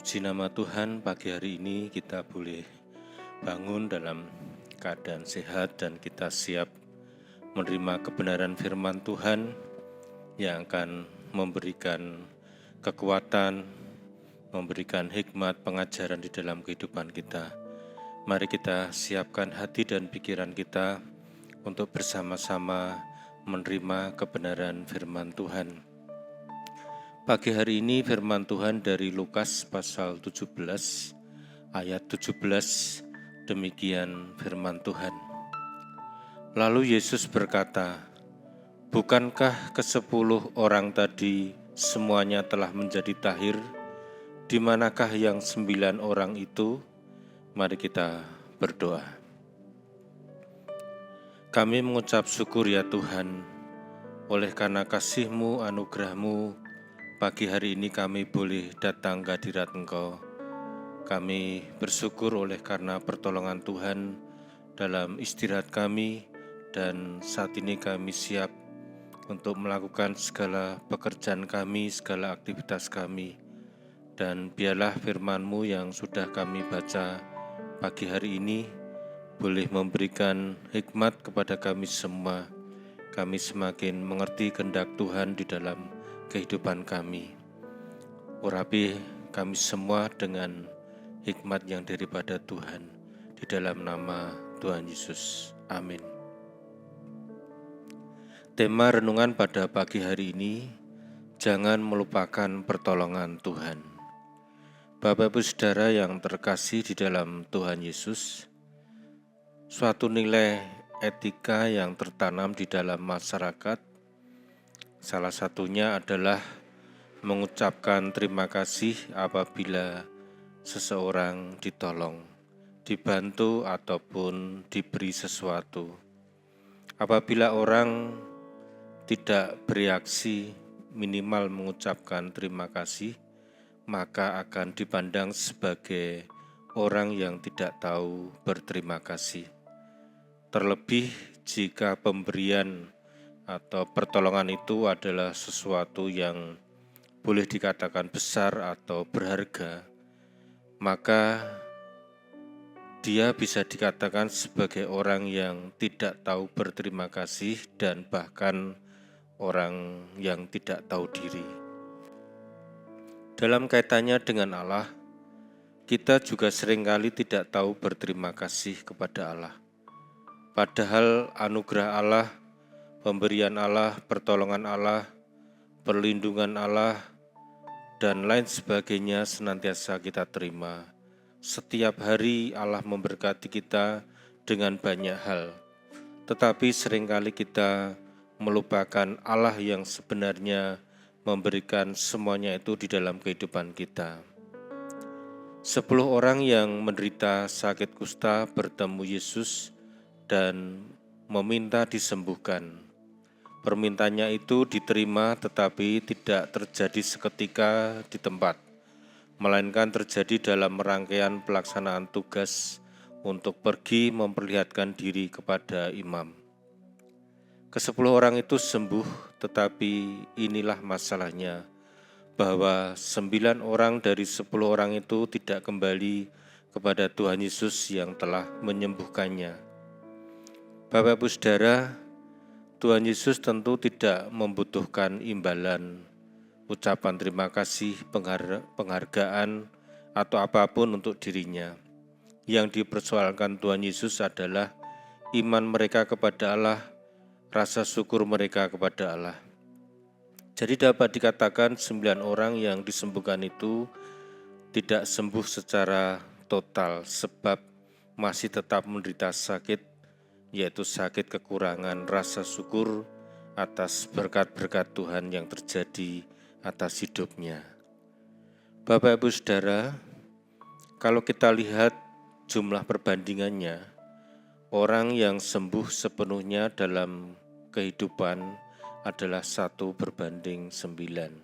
Puji nama Tuhan, pagi hari ini kita boleh bangun dalam keadaan sehat dan kita siap menerima kebenaran firman Tuhan yang akan memberikan kekuatan, memberikan hikmat pengajaran di dalam kehidupan kita. Mari kita siapkan hati dan pikiran kita untuk bersama-sama menerima kebenaran firman Tuhan. Pagi hari ini firman Tuhan dari Lukas pasal 17 ayat 17, demikian firman Tuhan. Lalu Yesus berkata, "Bukankah ke-10 orang tadi semuanya telah menjadi tahir? Di manakah yang 9 orang itu?" Mari kita berdoa. Kami mengucap syukur ya Tuhan, oleh karena kasih-Mu, anugerah-Mu, pagi hari ini kami boleh datang ke hadirat Engkau. Kami bersyukur oleh karena pertolongan Tuhan dalam istirahat kami, dan saat ini kami siap untuk melakukan segala pekerjaan kami, segala aktivitas kami. Dan biarlah firman-Mu yang sudah kami baca pagi hari ini boleh memberikan hikmat kepada kami semua. Kami semakin mengerti kehendak Tuhan di dalam kehidupan kami. Urapi kami semua dengan hikmat yang daripada Tuhan, di dalam nama Tuhan Yesus. Amin. Tema renungan pada pagi hari ini, jangan melupakan pertolongan Tuhan. Bapak Ibu Saudara yang terkasih di dalam Tuhan Yesus, suatu nilai etika yang tertanam di dalam masyarakat, salah satunya adalah mengucapkan terima kasih apabila seseorang ditolong, dibantu ataupun diberi sesuatu. Apabila orang tidak bereaksi minimal mengucapkan terima kasih, maka akan dipandang sebagai orang yang tidak tahu berterima kasih. Terlebih jika pemberian atau pertolongan itu adalah sesuatu yang boleh dikatakan besar atau berharga, maka dia bisa dikatakan sebagai orang yang tidak tahu berterima kasih dan bahkan orang yang tidak tahu diri. Dalam kaitannya dengan Allah, kita juga seringkali tidak tahu berterima kasih kepada Allah. Padahal anugerah Allah, pemberian Allah, pertolongan Allah, perlindungan Allah, dan lain sebagainya senantiasa kita terima. Setiap hari Allah memberkati kita dengan banyak hal, tetapi seringkali kita melupakan Allah yang sebenarnya memberikan semuanya itu di dalam kehidupan kita. 10 orang yang menderita sakit kusta bertemu Yesus dan meminta disembuhkan. Permintaannya itu diterima, tetapi tidak terjadi seketika di tempat, melainkan terjadi dalam rangkaian pelaksanaan tugas untuk pergi memperlihatkan diri kepada imam. Ke-10 orang itu sembuh, tetapi inilah masalahnya, bahwa 9 orang dari 10 orang itu tidak kembali kepada Tuhan Yesus yang telah menyembuhkannya. Bapak Ibu Saudara, Tuhan Yesus tentu tidak membutuhkan imbalan, ucapan terima kasih, penghargaan, atau apapun untuk dirinya. Yang dipersoalkan Tuhan Yesus adalah iman mereka kepada Allah, rasa syukur mereka kepada Allah. Jadi dapat dikatakan 9 orang yang disembuhkan itu tidak sembuh secara total sebab masih tetap menderita sakit, yaitu sakit kekurangan rasa syukur atas berkat-berkat Tuhan yang terjadi atas hidupnya. Bapak Ibu Saudara, kalau kita lihat jumlah perbandingannya, orang yang sembuh sepenuhnya dalam kehidupan adalah 1:9.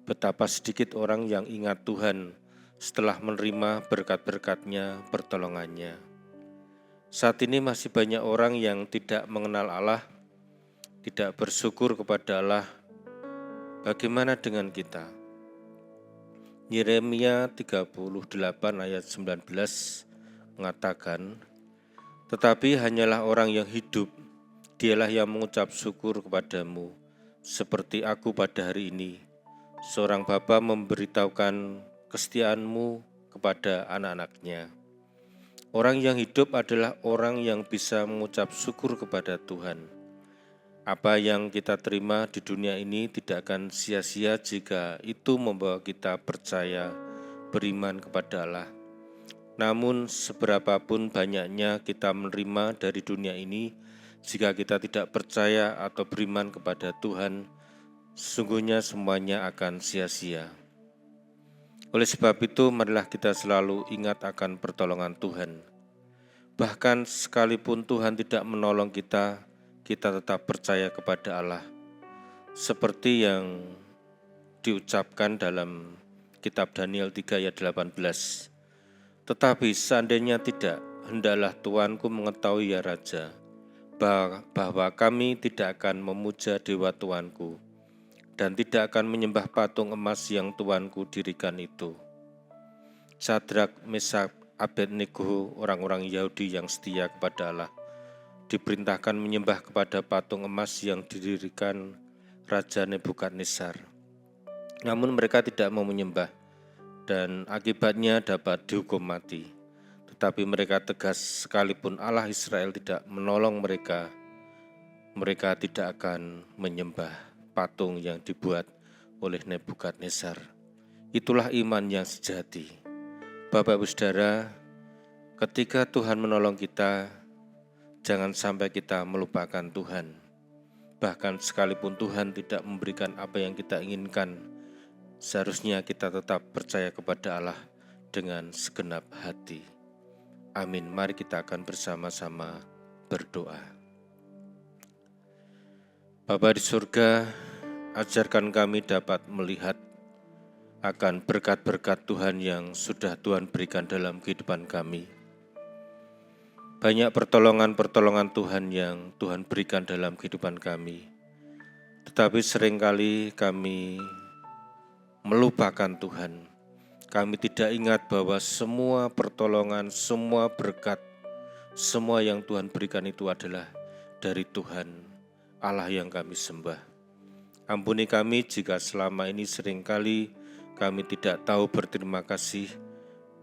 Betapa sedikit orang yang ingat Tuhan setelah menerima berkat-berkat-Nya, pertolongannya. Saat ini masih banyak orang yang tidak mengenal Allah, tidak bersyukur kepada Allah. Bagaimana dengan kita? Yeremia 38 ayat 19 mengatakan, "Tetapi hanyalah orang yang hidup, dialah yang mengucap syukur kepadamu, seperti aku pada hari ini. Seorang bapa memberitahukan kesetiaanmu kepada anak-anaknya." Orang yang hidup adalah orang yang bisa mengucap syukur kepada Tuhan. Apa yang kita terima di dunia ini tidak akan sia-sia jika itu membawa kita percaya, beriman kepada Allah. Namun seberapapun banyaknya kita menerima dari dunia ini, jika kita tidak percaya atau beriman kepada Tuhan, sesungguhnya semuanya akan sia-sia. Oleh sebab itu, marilah kita selalu ingat akan pertolongan Tuhan. Bahkan sekalipun Tuhan tidak menolong kita tetap percaya kepada Allah. Seperti yang diucapkan dalam kitab Daniel 3 ayat 18. "Tetapi seandainya tidak, hendaklah Tuanku mengetahui ya Raja, bahwa kami tidak akan memuja dewa Tuanku, dan tidak akan menyembah patung emas yang Tuanku dirikan itu." Sadrak, Mesak, Abednego, orang-orang Yahudi yang setia kepada Allah, diperintahkan menyembah kepada patung emas yang didirikan Raja Nebukadnezar. Namun mereka tidak mau menyembah dan akibatnya dapat dihukum mati. Tetapi mereka tegas, sekalipun Allah Israel tidak menolong mereka, mereka tidak akan menyembah patung yang dibuat oleh Nebukadnezar. Itulah iman yang sejati. Bapak Ibu Saudara, ketika Tuhan menolong kita, jangan sampai kita melupakan Tuhan. Bahkan sekalipun Tuhan tidak memberikan apa yang kita inginkan, seharusnya kita tetap percaya kepada Allah dengan segenap hati. Amin. Mari kita akan bersama-sama berdoa. Bapa di surga, ajarkan kami dapat melihat akan berkat-berkat Tuhan yang sudah Tuhan berikan dalam kehidupan kami. Banyak pertolongan-pertolongan Tuhan yang Tuhan berikan dalam kehidupan kami. Tetapi seringkali kami melupakan Tuhan. Kami tidak ingat bahwa semua pertolongan, semua berkat, semua yang Tuhan berikan itu adalah dari Tuhan, Allah yang kami sembah. Ampuni kami jika selama ini seringkali kami tidak tahu berterima kasih,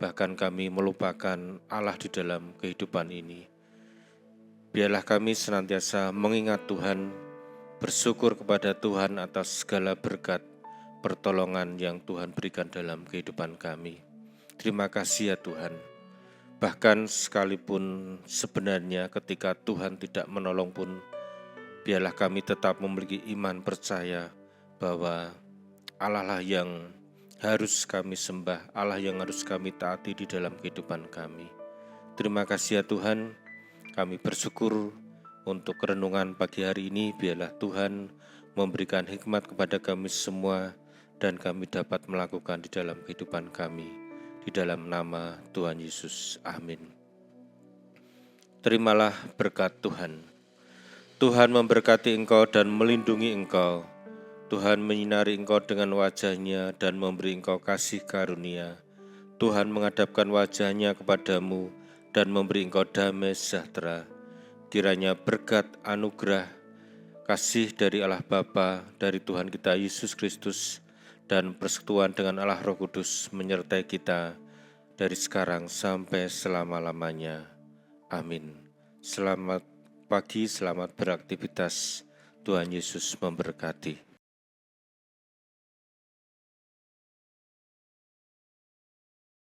bahkan kami melupakan Allah di dalam kehidupan ini. Biarlah kami senantiasa mengingat Tuhan, bersyukur kepada Tuhan atas segala berkat, pertolongan yang Tuhan berikan dalam kehidupan kami. Terima kasih ya Tuhan. Bahkan sekalipun sebenarnya ketika Tuhan tidak menolong pun, biarlah kami tetap memiliki iman percaya bahwa Allah lah yang harus kami sembah, Allah yang harus kami taati di dalam kehidupan kami. Terima kasih ya Tuhan, kami bersyukur untuk renungan pagi hari ini. Biarlah Tuhan memberikan hikmat kepada kami semua dan kami dapat melakukan di dalam kehidupan kami. Di dalam nama Tuhan Yesus, amin. Terimalah berkat Tuhan. Tuhan memberkati engkau dan melindungi engkau. Tuhan menyinari engkau dengan wajah-Nya dan memberi engkau kasih karunia. Tuhan menghadapkan wajah-Nya kepadamu dan memberi engkau damai sejahtera. Kiranya berkat, anugerah, kasih dari Allah Bapa, dari Tuhan kita Yesus Kristus, dan persekutuan dengan Allah Roh Kudus menyertai kita dari sekarang sampai selama-lamanya. Amin. Selamat pagi, selamat beraktivitas. Tuhan Yesus memberkati.